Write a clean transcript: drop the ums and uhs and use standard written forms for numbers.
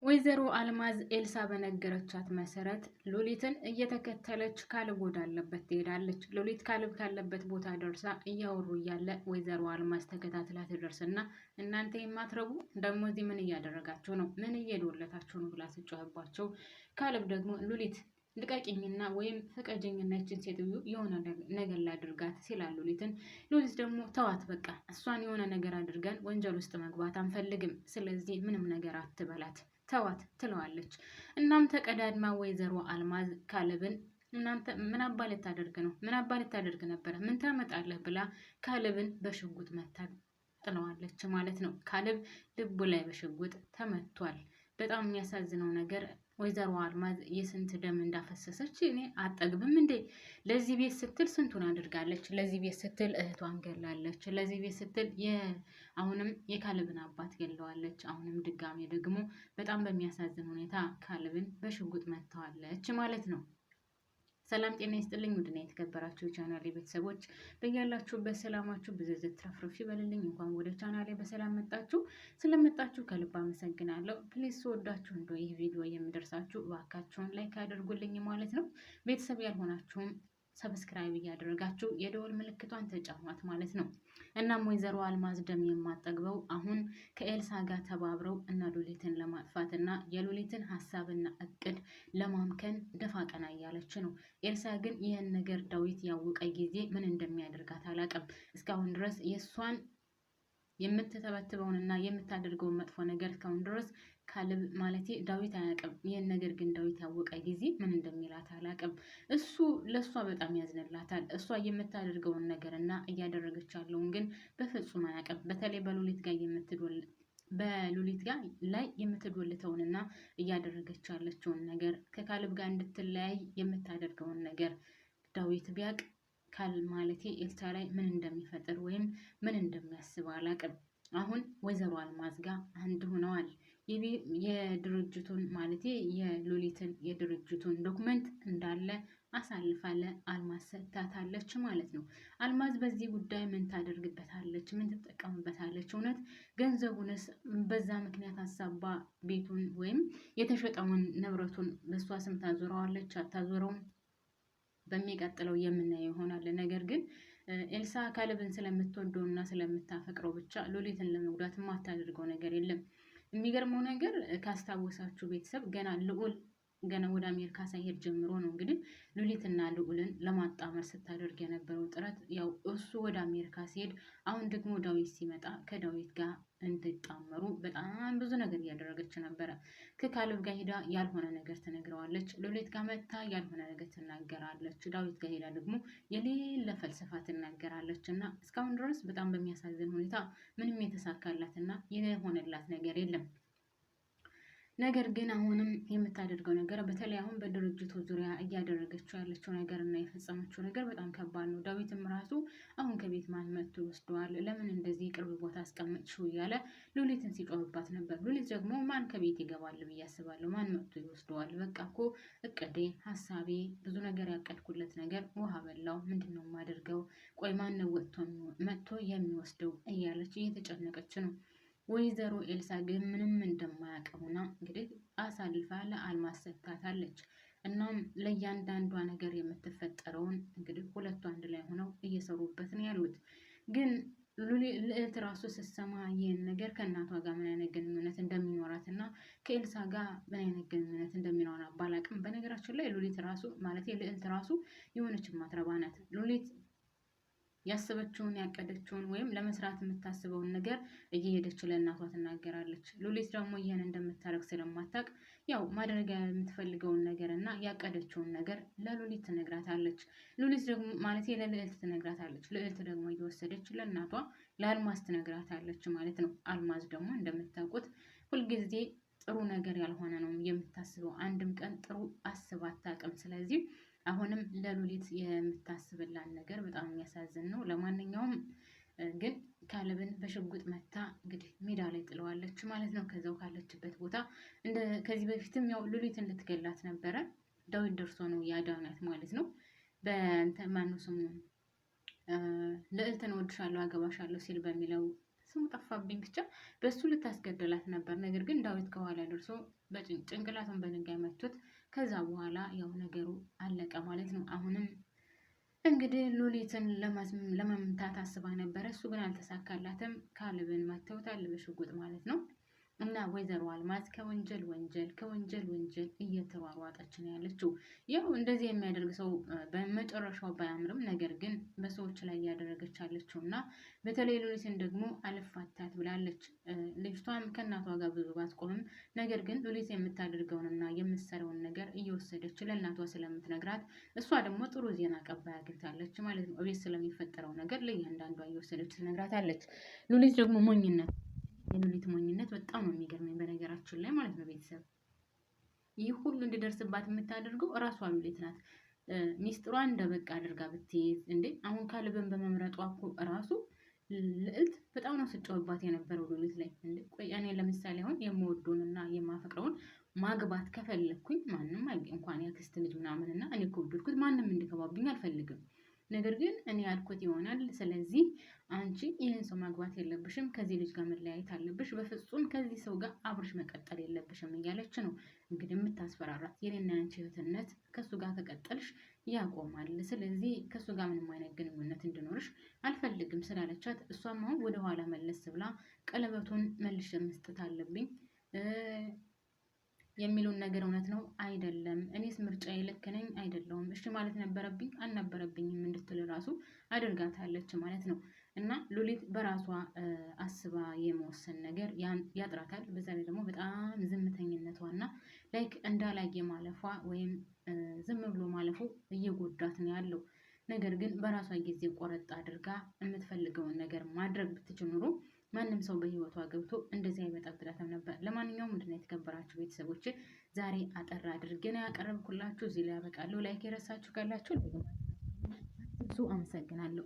ወይዘሮ አልማዝ ኤልሳ በነገረቻት መሰረት ሉሊትን እየተከተለች ካሌብ ወዳለበት ትሄዳለች። ሉሊት ካሌብ ካለበት ቦታ ደርሳ እያወሩ እያለ ወይዘሮ አልማዝ ተከታትላ ትደርስና እናንተ የማትረቡ ደግሞ እዚህ ምን እያደረጋችሁ ነው? ምን እየዶለታችሁ ነው? ብላ ስጮህባቸው ካሌብ ደግሞ ሉሊት ልቀቂኝና ወይም ፍቀጅኝና ይችን ሴትዮ የሆነ ነገር ላድርጋት ሲላል ሉሊት ደግሞ ተዋት በቃ እሷን የሆነ ነገር አድርገን ወንጀል ውስጥ መግባት አንፈልግም። ስለዚህ ምንም ነገር አትበላት ተዋት ትለዋለች። እናም ተቀዳድማ ወይዘሮ አልማዝ ካሌብን እናንተ ምን አባ ልታደርግ ነው? ምን አባ ልታደርግ ነበረ? ምን ታመጣለህ? ብላ ካሌብን በሽጉጥ መታ ጥለዋለች ማለት ነው። ካሌብ ልቡ ላይ በሽጉጥ ተመቷል። በጣም የሚያሳዝነው ነገር ወይዘሮ አልማዝ የስንት ደም እንዳፈሰሰች እኔ አጠግብም እንዴ! ለዚህ ቤት ስትል ስንቱን አድርጋለች። ለዚህ ቤት ስትል እህቷን ገላለች። ለዚህ ቤት ስትል አሁንም የካሌብን አባት ገለዋለች። አሁንም ድጋሜ ደግሞ በጣም በሚያሳዝን ሁኔታ ካሌብን በሽጉጥ መታዋለች ማለት ነው። ሰላም ጤና ይስጥልኝ። ውድና የተከበራችሁ ቻናሌ ቤተሰቦች በያላችሁበት ሰላማችሁ ብዝዝት ትረፍርፍ ይበልልኝ። እንኳን ወደ ቻናሌ በሰላም መጣችሁ። ስለመጣችሁ ከልብ አመሰግናለሁ። ፕሊዝ ስወዳችሁ እንደው ይህ ቪዲዮ የሚደርሳችሁ እባካችሁን ላይክ አድርጉልኝ ማለት ነው። ቤተሰብ ያልሆናችሁም ሰብስክራይብ እያደረጋችሁ የደወል ምልክቷን ተጫኗት ማለት ነው። እናም ወይዘሮ አልማዝ ደም የማጠግበው አሁን ከኤልሳ ጋር ተባብረው እና ሉሊትን ለማጥፋት እና የሉሊትን ሀሳብና እቅድ ለማምከን ደፋ ቀና እያለች ነው። ኤልሳ ግን ይህን ነገር ዳዊት ያወቀ ጊዜ ምን እንደሚያደርጋት አላውቅም። እስካሁን ድረስ የእሷን የምትተበትበውንና የምታደርገውን መጥፎ ነገር እስካሁን ድረስ ካሌብ ማለቴ ዳዊት አያውቅም። ይህን ነገር ግን ዳዊት ያወቀ ጊዜ ምን እንደሚላት አላውቅም። እሱ ለእሷ በጣም ያዝንላታል። እሷ የምታደርገውን ነገር እና እያደረገች ያለውን ግን በፍጹም አያውቅም። በተለይ በሉሊት ጋር ላይ የምትዶልተውንና እያደረገች ያለችውን ነገር ከካሌብ ጋር እንድትለያይ የምታደርገውን ነገር ዳዊት ቢያውቅ ማለቴ ኤልሳ ላይ ምን እንደሚፈጥር ወይም ምን እንደሚያስብ አላውቅም። አሁን ወይዘሮ አልማዝ ጋር አንድ ሆነዋል። የድርጅቱን ማለቴ የሉሊትን የድርጅቱን ዶክመንት እንዳለ አሳልፋለ አልማዝ ሰጥታታለች ማለት ነው። አልማዝ በዚህ ጉዳይ ምን ታደርግበታለች? ምን ትጠቀምበታለች? እውነት ገንዘቡንስ በዛ ምክንያት አሳባ ቤቱን ወይም የተሸጠውን ንብረቱን በእሷ ስም ታዞረዋለች? አታዞረውም? በሚቀጥለው የምናየው ይሆናል። ነገር ግን ኤልሳ ካሌብን ስለምትወደው እና ስለምታፈቅረው ብቻ ሉሊትን ለመጉዳት የማታደርገው ነገር የለም። የሚገርመው ነገር ካስታወሳችሁ ቤተሰብ ገና ወደ አሜሪካ ሳይሄድ ጀምሮ ነው እንግዲህ ሉሊትና ልዑልን ለማጣመር ስታደርግ የነበረው ጥረት ያው እሱ ወደ አሜሪካ ሲሄድ አሁን ደግሞ ዳዊት ሲመጣ ከዳዊት ጋር እንዲጣመሩ በጣም ብዙ ነገር እያደረገች ነበረ። ከካሌብ ጋር ሄዳ ያልሆነ ነገር ትነግረዋለች። ሉሊት ጋር መጥታ ያልሆነ ነገር ትናገራለች። ዳዊት ጋር ሄዳ ደግሞ የሌለ ፈልሰፋ ትናገራለች። እና እስካሁን ድረስ በጣም በሚያሳዝን ሁኔታ ምንም የተሳካላትና የሆነላት ነገር የለም። ነገር ግን አሁንም የምታደርገው ነገር በተለይ አሁን በድርጅቱ ዙሪያ እያደረገችው ያለችው ነገር እና የፈጸመችው ነገር በጣም ከባድ ነው። ዳዊትም ራሱ አሁን ከቤት ማን መጥቶ ይወስደዋል? ለምን እንደዚህ ቅርብ ቦታ አስቀመጥሽው? እያለ ሉሊትን ሲጮህባት ነበር። ሉሊት ደግሞ ማን ከቤት ይገባል ብዬ አስባለሁ? ማን መጥቶ ይወስደዋል? በቃ እኮ እቅዴ፣ ሀሳቤ፣ ብዙ ነገር ያቀድኩለት ነገር ውሃ በላው። ምንድን ነው የማደርገው? ቆይ ማን ነው መጥቶ የሚወስደው? እያለች እየተጨነቀች ነው። ወይዘሮ ኤልሳ ግን ምንም እንደማያውቀውና እንግዲህ አሳልፋ ለአልማዝ ሰጥታታለች። እናም ለእያንዳንዷ ነገር የምትፈጠረውን እንግዲህ ሁለቱ አንድ ላይ ሆነው እየሰሩበት ነው ያሉት። ግን ልዕልት ራሱ ስትሰማ ይህን ነገር ከእናቷ ጋር ምን አይነት ግንኙነት እንደሚኖራት እና ከኤልሳ ጋር ምን አይነት ግንኙነት እንደሚኖራት ባላቅም፣ በነገራችን ላይ ሉሊት ራሱ ማለት ልዕልት ራሱ የሆነች ማትረባ ናት። ሉሊት ያሰበችውን ያቀደችውን ወይም ለመስራት የምታስበውን ነገር እየሄደች ለእናቷ ትናገራለች። ሉሊት ደግሞ ይህን እንደምታደርግ ስለማታውቅ ያው ማድረግ የምትፈልገውን ነገር እና ያቀደችውን ነገር ለሉሊት ትነግራታለች። ሉሊት ደግሞ ማለት ለልዕልት ትነግራታለች። ልዕልት ደግሞ እየወሰደች ለእናቷ ለአልማዝ ትነግራታለች ማለት ነው። አልማዝ ደግሞ እንደምታውቁት ሁልጊዜ ጥሩ ነገር ያልሆነ ነው የምታስበው። አንድም ቀን ጥሩ አስባ አታውቅም። ስለዚህ አሁንም ለሉሊት የምታስብላን ነገር በጣም የሚያሳዝን ነው። ለማንኛውም ግን ካሌብን በሽጉጥ መታ እንግዲህ ሜዳ ላይ ጥለዋለች ማለት ነው። ከዛው ካለችበት ቦታ ከዚህ በፊትም ያው ሉሊትን ልትገላት ነበረ። ዳዊት ደርሶ ነው ያዳናት ማለት ነው። በእንትን ማነው ስሙ ልዕልትን እወድሻለሁ አገባሻለሁ ሲል በሚለው ስሙ ጠፋብኝ፣ ብቻ በሱ ልታስገድላት ነበር። ነገር ግን ዳዊት ከኋላ ደርሶ ጭንቅላቱን በድንጋይ መቶት ከዛ በኋላ ያው ነገሩ አለቀ ማለት ነው። አሁንም እንግዲህ ሉሊትን ለመምታት አስባ ነበረ። እሱ ግን አልተሳካላትም። ካሌብን መተውታል በሽጉጥ ማለት ነው። እና ወይዘሮ አልማዝ ከወንጀል ወንጀል እየተሯሯጠች ነው ያለችው። ያው እንደዚህ የሚያደርግ ሰው በመጨረሻው ባያምርም፣ ነገር ግን በሰዎች ላይ እያደረገች ያለችው እና በተለይ ሉሊትን ደግሞ አልፋታት ብላለች። ልጅቷም ከእናቷ ጋር ብዙ ባትቆምም፣ ነገር ግን ሉሊት የምታደርገውንና የምትሰራውን ነገር እየወሰደች ለእናቷ ስለምትነግራት፣ እሷ ደግሞ ጥሩ ዜና አቀባይ አግኝታለች ማለት ነው። እቤት ስለሚፈጠረው ነገር ለእያንዳንዷ እየወሰደች ትነግራታለች። ሉሊት ደግሞ የሉሊት ሞኝነት በጣም ነው የሚገርመኝ በነገራችን ላይ ማለት ነው። ቤተሰብ ይህ ሁሉ እንዲደርስባት የምታደርገው እራሷ ሉሊት ናት። ሚስጥሯን እንደበቃ አድርጋ ብትይዝ እንዴ! አሁን ካሌብን በመምረጧ እኮ እራሱ ልዕልት በጣም ነው ስጨውባት የነበረው ሉሊት ላይ። እንዴ ቆይ እኔ ለምሳሌ አሁን የምወደውንና የማፈቅረውን ማግባት ከፈለኩኝ ማንም እንኳን ያክስት ልጅ ምናምን እና እኔ ከወደድኩት ማንም እንዲገባብኝ አልፈልግም። ነገር ግን እኔ ያልኩት ይሆናል። ስለዚህ አንቺ ይህን ሰው ማግባት የለብሽም፣ ከዚህ ልጅ ጋር መለያየት አለብሽ፣ በፍጹም ከዚህ ሰው ጋር አብርሽ መቀጠል የለብሽም እያለች ነው እንግዲህ የምታስፈራራት። የኔና ያንቺ እህትነት ከሱ ጋር ከቀጠልሽ ያቆማል። ስለዚህ ከሱ ጋር ምንም አይነት ግንኙነት እንዲኖርሽ አልፈልግም ስላለቻት፣ እሷም አሁን ወደኋላ መለስ ብላ ቀለበቱን መልሼ መስጠት አለብኝ የሚሉን ነገር እውነት ነው አይደለም፣ እኔስ ምርጫዬ ልክ ነኝ አይደለሁም፣ እሺ ማለት ነበረብኝ አልነበረብኝም እንድትል ራሱ አድርጋታለች ማለት ነው። እና ሉሊት በራሷ አስባ የመወሰን ነገር ያጥራታል። በዛ ላይ ደግሞ በጣም ዝምተኝነቷና ላይክ እንዳላየ ማለፏ ወይም ዝም ብሎ ማለፉ እየጎዳት ነው ያለው። ነገር ግን በራሷ ጊዜ ቆረጥ አድርጋ የምትፈልገውን ነገር ማድረግ ብትችል ኑሮ ማንም ሰው በህይወቷ ገብቶ እንደዚህ አይበጠብጣትም ነበር። ለማንኛውም ምንድነው የተከበራችሁ ቤተሰቦች ዛሬ አጠር አድርጌ ነው ያቀረብኩላችሁ። እዚህ ላይ ያበቃለሁ። ላይክ የረሳችሁ ካላችሁ ብዙ አመሰግናለሁ።